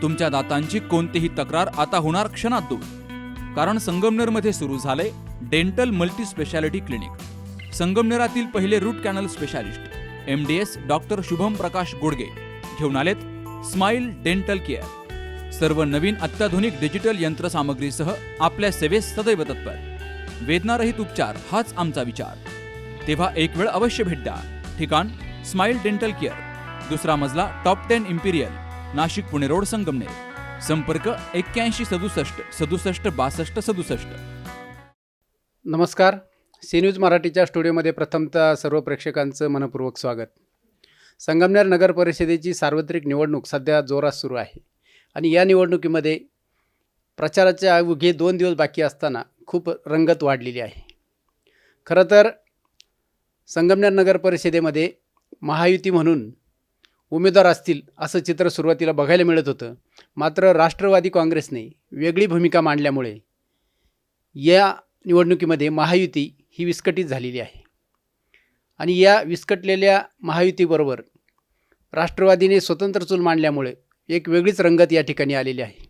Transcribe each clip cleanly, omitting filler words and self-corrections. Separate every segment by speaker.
Speaker 1: तुमच्या दातांची कोणतीही तक्रार आता होणार क्षणात दूर. कारण संगमनेरमध्ये सुरू झाले डेंटल मल्टी स्पेशालिटी क्लिनिक. संगमनेरातील पहिले root canal specialist MDS doctor Shubham Prakash Godge घेऊन आलेत स्माइल डेंटल केअर. सर्व नवीन अत्याधुनिक डिजिटल यंत्रसामग्रीसह आपल्या सेवेस सदैव तत्पर. वेदनारहित उपचार हाच आमचा विचार. तेव्हा एक वेळ अवश्य भेट द्या. ठिकाण स्माइल डेंटल केअर, दुसरा मजला top 10 Imperial, Nashik Pune road, Sangamner. संपर्क 8167 67 62 67.
Speaker 2: नमस्कार. सी न्यूज मराठीच्या स्टुडिओमध्ये प्रथमतः सर्व प्रेक्षकांचं मनपूर्वक स्वागत. संगमनेर नगर परिषदेची सार्वत्रिक निवडणूक सध्या जोरात सुरू आहे आणि या निवडणुकीमध्ये प्रचाराचे अवघे 2 दिवस बाकी असताना खूप रंगत वाढलेली आहे. खरं तर संगमनेर नगर परिषदेमध्ये महायुती म्हणून उमेदवार असतील असं चित्र सुरुवातीला बघायला मिळत होतं. मात्र राष्ट्रवादी काँग्रेसने वेगळी भूमिका मांडल्यामुळे या निवडणुकीमध्ये महायुती ही विस्कटीत झालेली आहे आणि या विस्कटलेल्या महायुतीबरोबर राष्ट्रवादीने स्वतंत्र चूल मांडल्यामुळे एक वेगळीच रंगत या ठिकाणी आलेली आहे.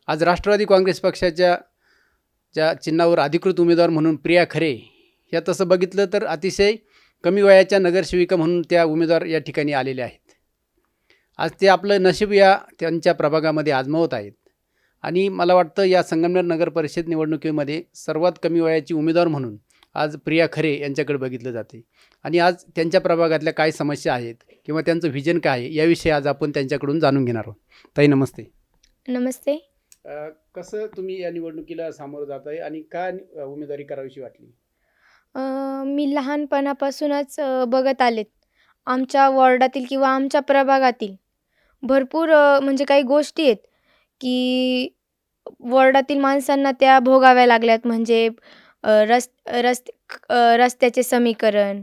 Speaker 2: आज राष्ट्रवादी काँग्रेस पक्षाच्या ज्या चिन्हावर अधिकृत उमेदवार म्हणून प्रिया खरे या तसं बघितलं तर अतिशय कमी वयाच्या नगरसेविका म्हणून त्या उमेदवार या ठिकाणी आलेल्या आहेत. आज ते आपलं नशीब या त्यांच्या प्रभागामध्ये आजमावत आहेत आणि मला वाटतं या संगमनेर नगर परिषद निवडणुकीमध्ये सर्वात कमी वयाची उमेदवार म्हणून आज प्रिया खरे यांच्याकडे बघितलं जाते आणि आज त्यांच्या प्रभागातल्या काय समस्या आहेत किंवा त्यांचं व्हिजन काय आहे याविषयी आज आपण त्यांच्याकडून जाणून घेणार आहोत. ताई नमस्ते.
Speaker 3: नमस्ते.
Speaker 2: कसं तुम्ही या निवडणुकीला सामोरं जात आहे आणि का उमेदवारी करावीशी वाटली?
Speaker 3: मी लहानपणापासूनच बघत आलेत आमच्या वॉर्डातील किंवा आमच्या प्रभागातील भरपूर म्हणजे काही गोष्टी आहेत की वॉर्डातील माणसांना त्या भोगाव्या लागल्यात. म्हणजे रस्त्याचे समीकरण,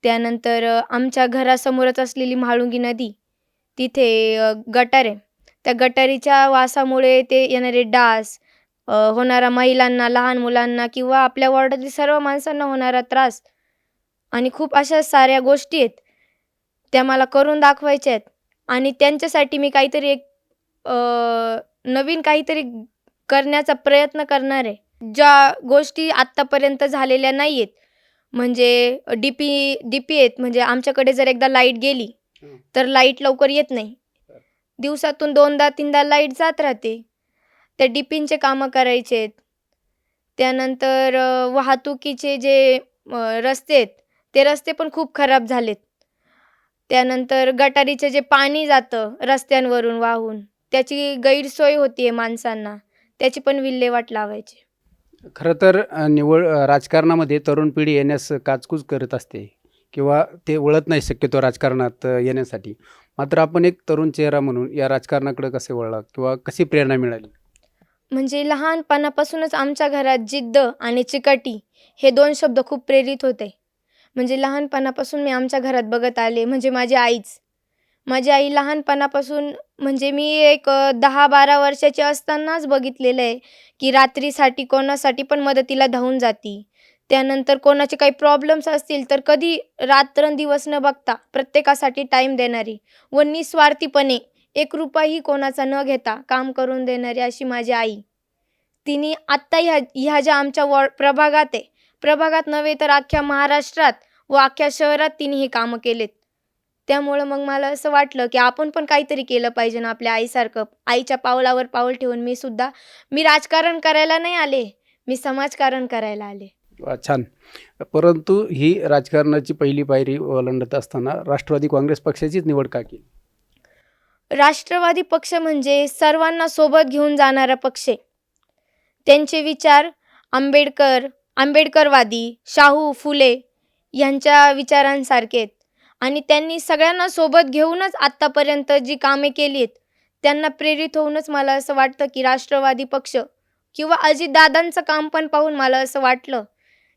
Speaker 3: त्यानंतर आमच्या घरासमोरच असलेली म्हाळुंगी नदी, तिथे गटार आहे, त्या गटारीच्या वासामुळे ते येणारे डास, होणारा महिलांना, लहान मुलांना किंवा आपल्या वॉर्डातील सर्व माणसांना होणारा त्रास आणि खूप अशा साऱ्या गोष्टी आहेत त्या मला करून दाखवायच्या आहेत आणि त्यांच्यासाठी मी काहीतरी एक नवीन काहीतरी करण्याचा प्रयत्न करणार आहे. ज्या गोष्टी आत्तापर्यंत झालेल्या नाही आहेत, म्हणजे डीपी आहेत, म्हणजे आमच्याकडे जर एकदा लाईट गेली तर लाईट लवकर येत नाही. दिवसातून 2दा-3दा लाईट जात राहते. त्या डीपींचे कामं करायचे आहेत. त्यानंतर वाहतुकीचे जे रस्ते आहेत ते रस्ते पण खूप खराब झालेत. त्यानंतर गटारीचे जे पाणी जातं रस्त्यांवरून वाहून त्याची गैरसोय होती आहे माणसांना, त्याची पण विल्हेवाट लावायची.
Speaker 2: खरं तर राजकारणामध्ये तरुण पिढी येण्यास काचकूच करत असते किंवा ते वळत नाही शक्यतो राजकारणात येण्यासाठी. मात्र आपण एक तरुण चेहरा म्हणून या राजकारणाकडे कसे वळला किंवा कशी प्रेरणा मिळाली?
Speaker 3: म्हणजे लहानपणापासूनच आमच्या घरात जिद्द आणि चिकाटी हे 2 शब्द खूप प्रेरित होते. म्हणजे लहानपणापासून मी आमच्या घरात बघत आले. म्हणजे माझी आई लहानपणापासून, म्हणजे मी एक 10-12 वर्षाची असतानाच बघितलेलं आहे की रात्रीसाठी कोणासाठी पण मदतीला धावून जाती. त्यानंतर कोणाचे काही प्रॉब्लेम्स असतील तर कधी रात्रंदिवस न बघता प्रत्येकासाठी टाईम देणारी व निस्वार्थीपणे 1 रुपयाही कोणाचा न घेता काम करून देणारी अशी माझी आई. तिने आत्ता ह्या ज्या आमच्या प्रभागात आहे, प्रभागात नव्हे तर अख्ख्या महाराष्ट्रात व अख्ख्या शहरात तिने हे कामं केलेत. त्यामुळं मग मला असं वाटलं की आपण पण काहीतरी केलं पाहिजे ना आपल्या आईसारखं. आईच्या पावलावर पाऊल ठेवून मी राजकारण करायला नाही आले, मी समाजकारण करायला आले.
Speaker 2: छान. परंतु ही राजकारणाची पहिली पायरी ओलांडत असताना राष्ट्रवादी काँग्रेस पक्षाचीच निवड का केली?
Speaker 3: राष्ट्रवादी पक्ष म्हणजे सर्वांना सोबत घेऊन जाणारा पक्ष आहे. त्यांचे विचार आंबेडकरवादी, शाहू फुले यांच्या विचारांसारखे आहेत आणि त्यांनी सगळ्यांना सोबत घेऊनच आत्तापर्यंत जी कामे केली आहेत त्यांना प्रेरित होऊनच मला असं वाटतं की राष्ट्रवादी पक्ष किंवा अजितदादांचं काम पण पाहून मला असं वाटलं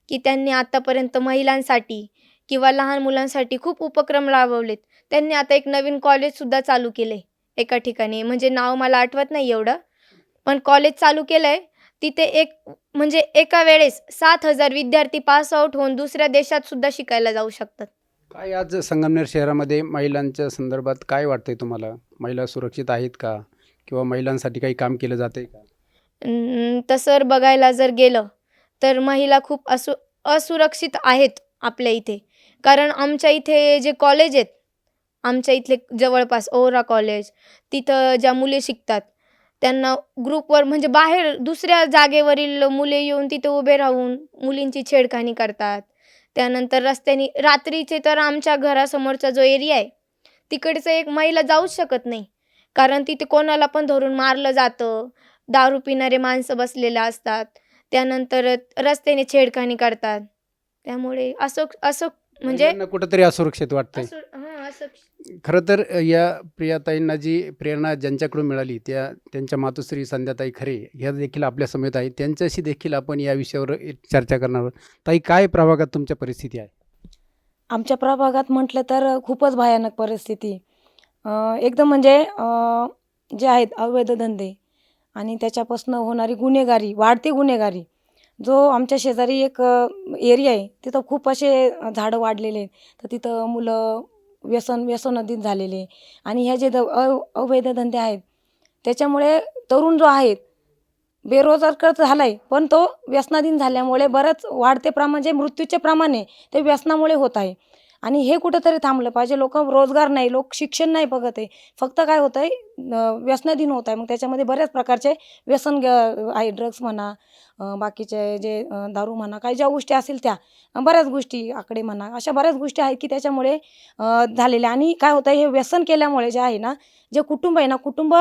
Speaker 3: की त्यांनी आत्तापर्यंत महिलांसाठी किंवा लहान मुलांसाठी खूप उपक्रम राबवलेत. त्यांनी आता एक नवीन कॉलेजसुद्धा चालू केलं आहे एका ठिकाणी, म्हणजे नाव मला आठवत नाही एवढं, पण कॉलेज चालू केलं आहे. तिथे एका वेळेस 7,000 विद्यार्थी पास आउट होऊन दुसऱ्या देशात सुद्धा शिकायला जाऊ शकतात.
Speaker 2: काय आज संगमनेर शहरामध्ये महिलांच्या संदर्भात काय वाटतंय तुम्हाला? महिला सुरक्षित आहेत का किंवा महिलांसाठी काही काम केलं जाते का?
Speaker 3: तसं बघायला जर गेलं तर महिला खूप असुरक्षित आहेत आपल्या इथे. कारण आमच्या इथे जे कॉलेज आहेत, आमच्या इथले जवळपास ओहरा कॉलेज, तिथं ज्या मुली शिकतात त्यांना ग्रुपवर म्हणजे बाहेर दुसऱ्या जागेवरील मुले येऊन तिथे उभे राहून मुलींची छेडखानी करतात. त्यानंतर रस्त्याने रात्रीचे तर आमच्या घरासमोरचा जो एरिया आहे तिकडचं एक महिला जाऊच शकत नाही. कारण तिथे कोणाला पण धरून मारलं जातं. दारू पिणारे माणसं बसलेले असतात. त्यानंतर रस्त्याने छेडखानी करतात. त्यामुळे असं असं म्हणजे
Speaker 2: महिलांना कुठंतरी असुरक्षित वाटतंय.
Speaker 3: असं
Speaker 2: खरं तर या प्रियाताईंना जी प्रेरणा ज्यांच्याकडून मिळाली त्यांच्या मातोश्री संध्याताई खरे ह्या देखील आपल्या समेत आहेत. त्यांच्याशी देखील आपण या विषयावर एक चर्चा करणार आहोत. ताई, काय प्रभागात तुमच्या परिस्थिती आहे?
Speaker 4: आमच्या प्रभागात म्हटलं तर खूपच भयानक परिस्थिती. एकदम म्हणजे जे आहेत अवैध धंदे आणि त्याच्यापासून होणारी गुन्हेगारी, वाढती गुन्हेगारी. जो आमच्या शेजारी एक एरिया आहे तिथं खूप असे झाडं वाढलेले आहेत. तर तिथं मुलं व्यसनाधीन झालेले आणि ह्या जे अवैध धंदे आहेत त्याच्यामुळे तरुण जो आहे बेरोजगार झाला आहे, पण तो व्यसनाधीन झाल्यामुळे बरंच वाढते प्रमाण जे मृत्यूचे प्रमाण आहे ते व्यसनामुळे होत आहे. आणि हे कुठंतरी थांबलं पाहिजे. लोक रोजगार नाही, लोक शिक्षण नाही बघत आहे. फक्त काय होतं आहे व्यसनाधीन होत आहे. मग त्याच्यामध्ये बऱ्याच प्रकारचे व्यसन आहे. ड्रग्स म्हणा, बाकीचे जे दारू म्हणा, काही ज्या गोष्टी असतील त्या बऱ्याच गोष्टी आकडे म्हणा, अशा बऱ्याच गोष्टी आहेत की त्याच्यामुळे झालेल्या. आणि काय होतं हे व्यसन केल्यामुळे जे आहे ना, जे कुटुंब आहे ना, कुटुंब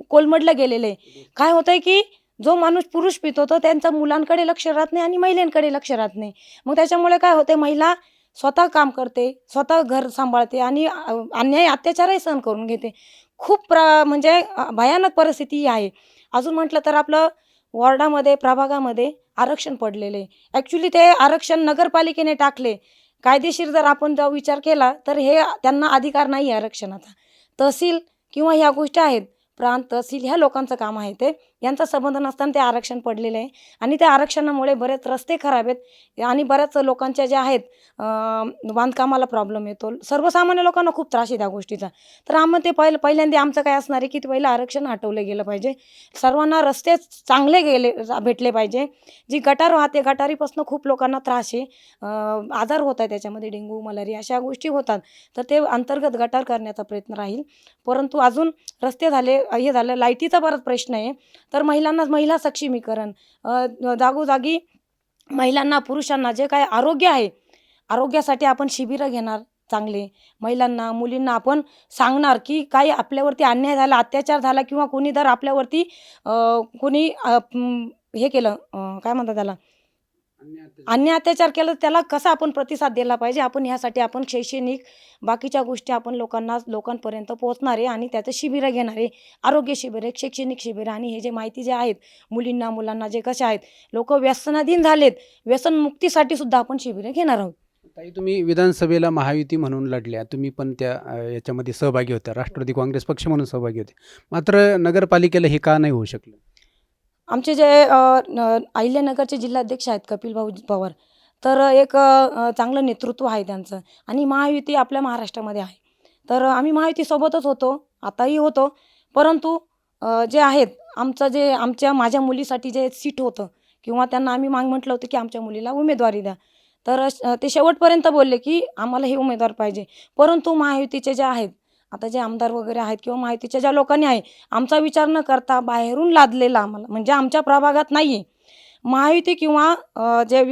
Speaker 4: कोलमडलं गेलेलं आहे. काय होतं आहे की जो माणूस पुरुष पितो तो त्यांचा मुलांकडे लक्ष राहत नाही आणि महिलांकडे लक्ष राहत नाही. मग त्याच्यामुळे काय होते महिला स्वतः काम करते, स्वतः घर सांभाळते आणि अन्याय अत्याचारही सहन करून घेते. खूप म्हणजे भयानक परिस्थिती आहे. अजून म्हटलं तर आपलं वॉर्डामध्ये प्रभागामध्ये आरक्षण पडलेले आहे. ॲक्च्युली ते आरक्षण नगरपालिकेने टाकले. कायदेशीर जर आपण जर विचार केला तर हे त्यांना अधिकार नाही आहे आरक्षणाचा. तहसील किंवा ह्या गोष्टी आहेत, प्रांत तहसील ह्या लोकांचं काम आहे ते. यांचा संबंध नसताना ते आरक्षण पडलेलं आहे आणि त्या आरक्षणामुळे बरेच रस्ते खराब आहेत आणि बऱ्याच लोकांच्या ज्या आहेत बांधकामाला प्रॉब्लेम येतो. सर्वसामान्य लोकांना खूप त्रास आहे त्या गोष्टीचा. तर आम्ही ते पहिल्यांदा आमचं काय असणार आहे की पहिलं आरक्षण हटवलं गेलं पाहिजे. सर्वांना रस्ते चांगले भेटले पाहिजे. जी गटार वाहते गटारीपासून खूप लोकांना त्रास आहे, आजार होत आहे त्याच्यामध्ये, डेंग्यू मलेरिया अशा गोष्टी होतात. तर ते अंतर्गत गटार करण्याचा प्रयत्न राहील. परंतु अजून रस्ते झाले, हे झालं, लाईटीचा बराच प्रश्न आहे. तर महिला सक्षमीकरण, जागोजागी महिलांना पुरुषांना जे काय आरोग्य आहे, आरोग्यासाठी आपण शिबिरं घेणार चांगले. महिलांना मुलींना आपण सांगणार की काही आपल्यावरती अन्याय झाला, अत्याचार झाला किंवा कोणी जर आपल्यावरती कोणी हे केलं, काय म्हणतात त्याला, अन्याय अत्याचार केलं, त्याला कसा आपण प्रतिसाद दिला पाहिजे. आपण ह्यासाठी आपण शैक्षणिक बाकीच्या गोष्टी आपण लोकांपर्यंत पोहोचणार आहे आणि त्याचं शिबिरं घेणार आहे. आरोग्य शिबिर, एक शैक्षणिक शिबिर आणि हे जे माहिती जे आहेत मुलींना मुलांना जे कशा आहेत, लोक व्यसनाधीन झालेत, व्यसनमुक्तीसाठी सुद्धा आपण शिबिरं घेणार आहोत.
Speaker 2: ताई, तुम्ही विधानसभेला महायुती म्हणून लढल्या, तुम्ही पण त्या याच्यामध्ये सहभागी होत्या, राष्ट्रवादी काँग्रेस पक्ष म्हणून सहभागी होते. मात्र नगरपालिकेला हे का नाही होऊ शकलं?
Speaker 4: आमचे जे अहिल्यानगरचे जिल्हाध्यक्ष आहेत कपिलभाऊ पवार, तर एक चांगलं नेतृत्व आहे त्यांचं आणि महायुती आपल्या महाराष्ट्रामध्ये आहे. तर आम्ही महायुतीसोबतच होतो, आताही होतो. परंतु जे आहेत माझ्या मुलीसाठी जे सीट होतं किंवा त्यांना आम्ही म्हटलं होतं की आमच्या मुलीला उमेदवारी द्या. तर ते शेवटपर्यंत बोलले की आम्हाला हे उमेदवार पाहिजे. परंतु महायुतीचे जे आहेत, आता जे आमदार वगैरे आहेत किंवा माहितीच्या ज्या लोकांनी आहे, आमचा विचार न करता बाहेरून लादलेला आम्हाला, म्हणजे आमच्या प्रभागात नाही आहे महायुती किंवा जे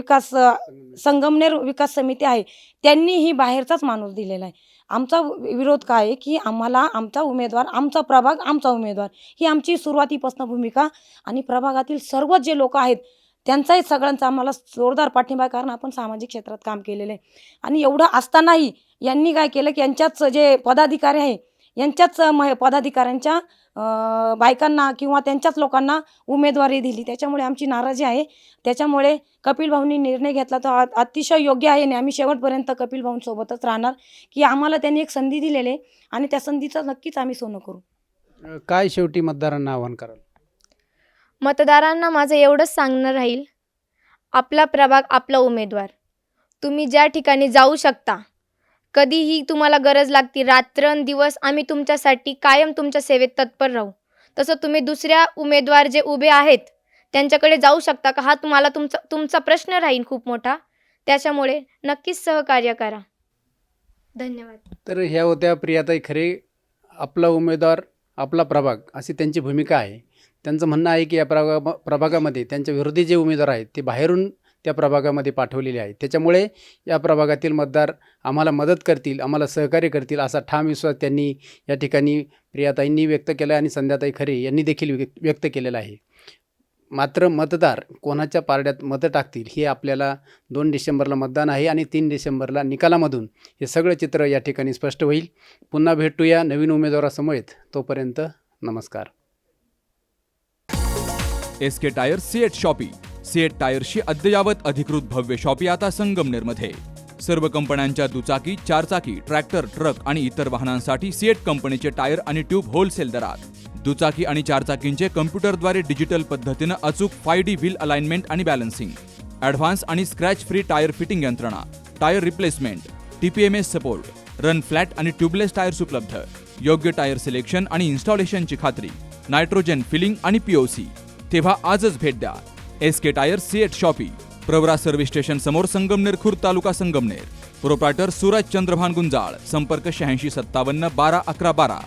Speaker 4: संगमनेर विकास समिती आहे त्यांनी ही बाहेरचाच माणूस दिलेला आहे. आमचा विरोध काय आहे की आम्हाला आमचा उमेदवार, आमचा प्रभाग, आमचा उमेदवार, ही आमची सुरुवातीपासून भूमिका आणि प्रभागातील सर्व जे लोक आहेत त्यांचाही सगळ्यांचा आम्हाला जोरदार पाठिंबा आहे. कारण आपण सामाजिक क्षेत्रात काम केलेलं आहे आणि एवढं असतानाही यांनी काय केलं की यांच्याच जे पदाधिकारी आहे यांच्याच पदाधिकाऱ्यांच्या बायकांना किंवा त्यांच्याच लोकांना उमेदवारी दिली. त्याच्यामुळे आमची नाराजी आहे. त्याच्यामुळे कपिलभाऊंनी निर्णय घेतला तो अतिशय योग्य आहे आणि आम्ही शेवटपर्यंत कपिलभाऊंसोबतच राहणार की आम्हाला त्यांनी एक संधी दिलेली आहे आणि त्या संधीचं नक्कीच आम्ही सोनं करू.
Speaker 2: काय शेवटी मतदारांना आवाहन कराल?
Speaker 3: मतदारांना माझं एवढंच सांगणं राहील, आपला प्रभाग, आपला उमेदवार. तुम्ही ज्या ठिकाणी जाऊ शकता, कधीही तुम्हाला गरज लागते, रात्रंदिवस आम्ही तुमच्यासाठी कायम तुमच्या सेवेत तत्पर राहू. तसं तुम्ही दुसऱ्या उमेदवार जे उभे आहेत त्यांच्याकडे जाऊ शकता का? हा तुम्हाला तुमचा प्रश्न राहील खूप मोठा. त्याच्यामुळे नक्कीच सहकार्य करा. धन्यवाद.
Speaker 2: तर ह्या होत्या प्रियाताई खरे. आपला उमेदवार आपला प्रभाग अशी त्यांची भूमिका आहे. त्यांचं म्हणणं आहे की या प्रभागामध्ये त्यांच्या विरोधी जे उमेदवार आहेत ते बाहेरून त्या प्रभागामध्ये पाठवलेले आहेत. त्याच्यामुळे या प्रभागातील मतदार आम्हाला मदत करतील, आम्हाला सहकार्य करतील असा ठाम विश्वास त्यांनी या ठिकाणी प्रियाताईंनी व्यक्त केला आणि संध्याताई खरे यांनी देखील व्यक्त केलेला आहे. मात्र मतदार कोणाच्या पारड्यात मतं टाकतील हे आपल्याला 2 डिसेंबरला मतदान आहे आणि 3 डिसेंबरला निकालामधून हे सगळं चित्र या ठिकाणी स्पष्ट होईल. पुन्हा भेटूया नवीन उमेदवारासमवेत. तोपर्यंत नमस्कार.
Speaker 1: SK tyre CEAT shoppe. CEAT टायर्सची अद्ययावत अधिकृत भव्य शॉपी आता संगमनेरमध्ये. सर्व कंपन्यांच्या दुचाकी, चारचाकी, ट्रॅक्टर, ट्रक आणि इतर वाहनांसाठी सिएट कंपनीचे टायर आणि ट्यूब होलसेल दरात. दुचाकी आणि चारचाकींचे कम्प्युटरद्वारे डिजिटल पद्धतीनं अचूक 5D व्हील अलाइनमेंट आणि बॅलन्सिंग, ॲडव्हान्स आणि स्क्रॅच फ्री टायर फिटिंग यंत्रणा, tyre replacement, TPMS support, run flat आणि ट्यूबलेस टायर्स उपलब्ध. योग्य टायर सिलेक्शन आणि इन्स्टॉलेशनची खात्री, नायट्रोजन फिलिंग आणि POC. तेव्हा आजच भेट द्या. SK tyre CEAT shoppe, Pravara service station समोर, संगमनेर खुर्द, तालुका संगमनेर. प्रोप्रायटर सूरज चंद्रभान गुंजाळ. संपर्क 8657 12 11 12.